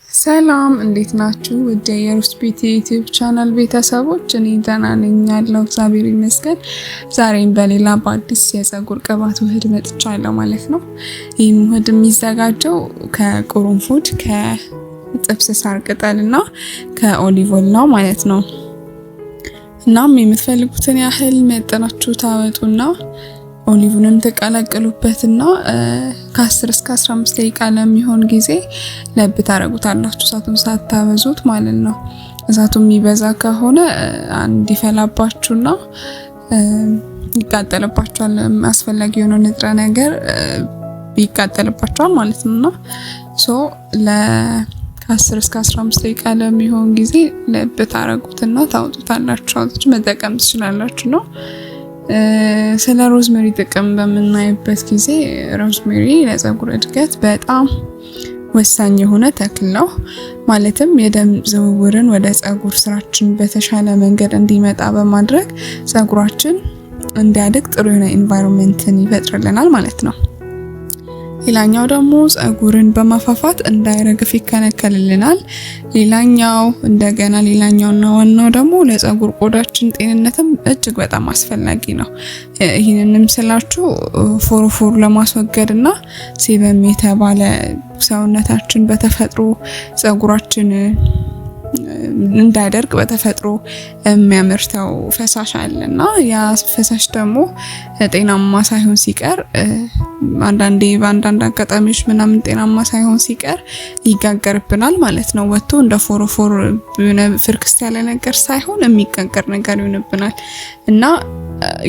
ሰላም እንዴት ናችሁ? ወደ የሩስ ቢቲ ዩቲዩብ ቻናል ቤተሰቦች እኔ ደህና ነኝ ያለው እግዚአብሔር ይመስገን። ዛሬም በሌላ በአዲስ የፀጉር ቅባት ውህድ መጥቻለሁ ማለት ነው። ይህም ውህድ የሚዘጋጀው ከቁርንፉድ፣ ከጥብስ ሳር ቅጠልና ከኦሊቭ ኦይል ነው ማለት ነው። እናም የምትፈልጉትን ያህል መጠናችሁ ታወጡና ኦሊቭንም ተቀላቀሉበትና ከ10 እስከ 15 ደቂቃ ለሚሆን ጊዜ ለብ ታረጉታላችሁ። እሳቱን ሳታበዙት ማለት ነው። እሳቱ የሚበዛ ከሆነ እንዲፈላባችሁና ይቃጠልባችኋል። አስፈላጊ የሆነ ንጥረ ነገር ይቃጠልባችኋል ማለት ነውና ከ10 እስከ 15 ደቂቃ ለሚሆን ጊዜ ለብ ታረጉትና ታውጡታላችሁ። መጠቀም ትችላላችሁ ነው። ስለ ሮዝሜሪ ጥቅም በምናይበት ጊዜ ሮዝሜሪ ለፀጉር እድገት በጣም ወሳኝ የሆነ ተክል ነው። ማለትም የደም ዝውውርን ወደ ፀጉር ስራችን በተሻለ መንገድ እንዲመጣ በማድረግ ፀጉራችን እንዲያድግ ጥሩ የሆነ ኤንቫይሮንመንትን ይፈጥርልናል ማለት ነው። ሌላኛው ደግሞ ፀጉርን በማፋፋት እንዳይረግፍ ይከለክልልናል። ሌላኛውና ዋናው ደግሞ ለፀጉር ቆዳችን ጤንነትም እጅግ በጣም አስፈላጊ ነው። ይህንንም ስላችሁ ፎሮፎር ለማስወገድና ሴበም የተባለ ሰውነታችን በተፈጥሮ ፀጉራችን እንዳይደርቅ በተፈጥሮ የሚያመርተው ፈሳሽ አለና ያ ፈሳሽ ደግሞ ጤናማ ሳይሆን ሲቀር በአንዳንድ አጋጣሚዎች ምናምን ጤናማ ሳይሆን ሲቀር ይጋገርብናል ማለት ነው። ወጥቶ እንደ ፎሮፎር ፍርክስት ያለ ነገር ሳይሆን የሚጋገር ነገር ይሆንብናል እና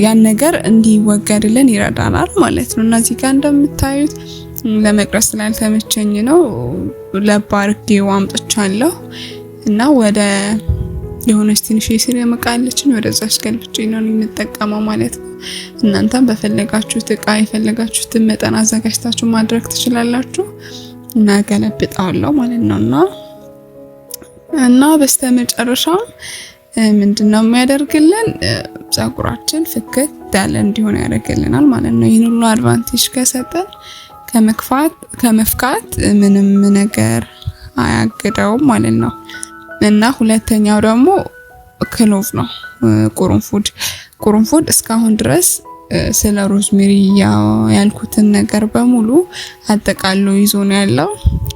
ያን ነገር እንዲወገድልን ይረዳናል ማለት ነው። እና እዚህ ጋር እንደምታዩት ለመቅረጽ ስላልተመቸኝ ነው ለባርጌው አምጥቻለሁ እና ወደ የሆነች ትንሽ የሲሪየም ዕቃ አለችኝ ወደዛች ገልብጬ ነው የምጠቀመው ማለት ነው። እናንተም በፈለጋችሁት ዕቃ የፈለጋችሁትን መጠን አዘጋጅታችሁ ማድረግ ትችላላችሁ። እና ገለብጣለሁ ማለት ነውና እና በስተመጨረሻ ምንድነው የሚያደርግልን ፀጉራችን ፍክት ያለ እንዲሆን ያደርግልናል ማለት ነው። ይሄን ሁሉ አድቫንቴጅ ከሰጠን ከመፍካት ምንም ነገር አያግደውም ማለት ነው። እና ሁለተኛው ደግሞ ክሎቭ ነው። ቁርንፉድ እስካሁን ድረስ ስለ ሮዝሜሪ ያልኩትን ነገር በሙሉ አጠቃሎ ይዞ ነው ያለው።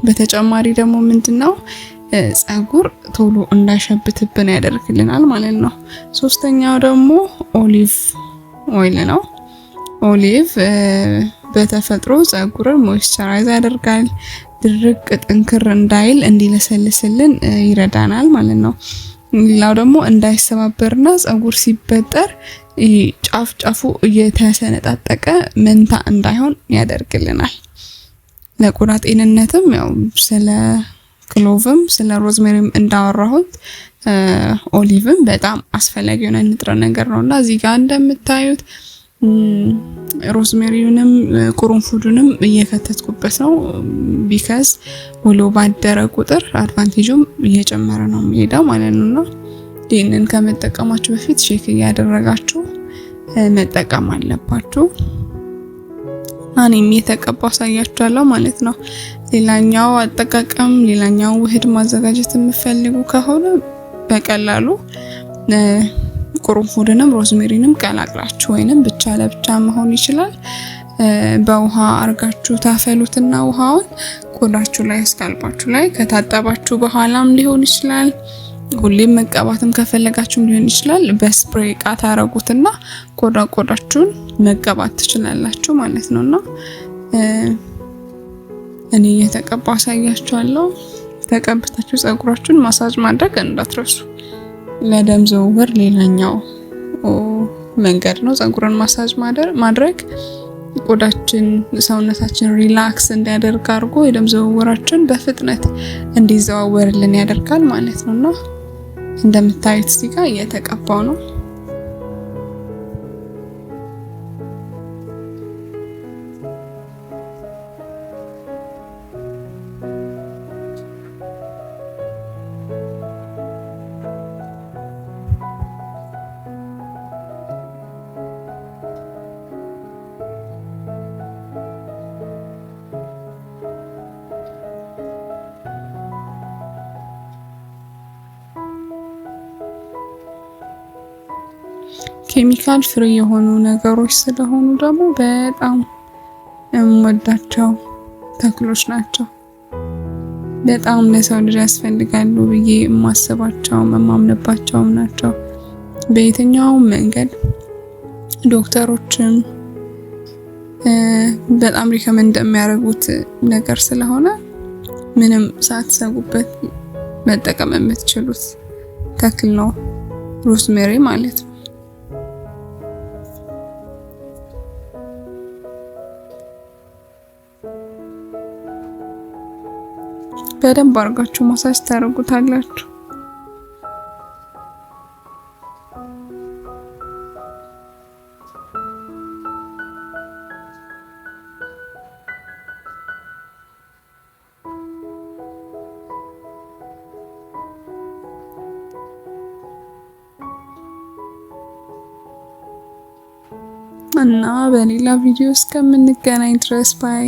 በተጨማሪ ደግሞ ምንድነው ፀጉር ቶሎ እንዳይሸብትብን ያደርግልናል ማለት ነው። ሶስተኛው ደግሞ ኦሊቭ ኦይል ነው። ኦሊቭ በተፈጥሮ ፀጉርን ሞይስቸራይዝ ያደርጋል። ድርቅ ጥንክር እንዳይል እንዲለሰልስልን ይረዳናል ማለት ነው። ሌላው ደግሞ እንዳይሰባበርና ፀጉር ሲበጠር ጫፉ እየተሰነጣጠቀ መንታ እንዳይሆን ያደርግልናል። ለቆዳ ጤንነትም ያው ስለ ክሎቭም ስለ ሮዝሜሪም እንዳወራሁት ኦሊቭም በጣም አስፈላጊ የሆነ ንጥረ ነገር ነውና እዚህ ጋር እንደምታዩት ሮዝሜሪውንም ቁርንፉዱንም እየከተትኩበት ነው። ቢካዝ ውሎ ባደረ ቁጥር አድቫንቴጁም እየጨመረ ነው የሚሄደው ማለት ነውና ይህንን ከመጠቀማችሁ በፊት ቼክ እያደረጋችሁ መጠቀም አለባችሁ። እኔም የተቀባው አሳያችኋለሁ ማለት ነው። ሌላኛው ውህድ ማዘጋጀት የምትፈልጉ ከሆነ በቀላሉ ቁርንፉድንም ሮዝሜሪንም ቀላቅላችሁ ወይንም ብቻ ለብቻ መሆን ይችላል። በውሃ አርጋችሁ ታፈሉትና ውሃውን ቆዳችሁ ላይ ስካልፓችሁ ላይ ከታጠባችሁ በኋላም ሊሆን ይችላል። ሁሌም መቀባትም ከፈለጋችሁም ሊሆን ይችላል። በስፕሬይ ዕቃ ታረጉትና ቆዳችሁን መቀባት ትችላላችሁ ማለት ነውና እኔ የተቀባው አሳያችኋለሁ። ተቀብታችሁ ፀጉራችሁን ማሳጅ ማድረግ እንዳትረሱ። ለደም ዝውውር ሌላኛው መንገድ ነው ፀጉርን ማሳጅ ማድረግ። ቆዳችን ሰውነታችን ሪላክስ እንዲያደርግ አድርጎ የደም ዝውውራችን በፍጥነት እንዲዘዋወርልን ያደርጋል ማለት ነውና እንደምታዩት እዚህ ጋር እየተቀባው ነው። ኬሚካል ፍሪ የሆኑ ነገሮች ስለሆኑ ደግሞ በጣም የምወዳቸው ተክሎች ናቸው። በጣም ለሰው ልጅ ያስፈልጋሉ ብዬ የማስባቸው የማምንባቸው ናቸው። በየትኛውም መንገድ ዶክተሮችም በጣም ሪከመንድ የሚያደርጉት ነገር ስለሆነ ምንም ሳትሰጉበት መጠቀም የምትችሉት ተክል ነው ሮዝሜሪ ማለት ነው። በደንብ አድርጋችሁ ማሳጅ ታደርጉታላችሁ። እና በሌላ ቪዲዮ እስከምንገናኝ ድረስ ባይ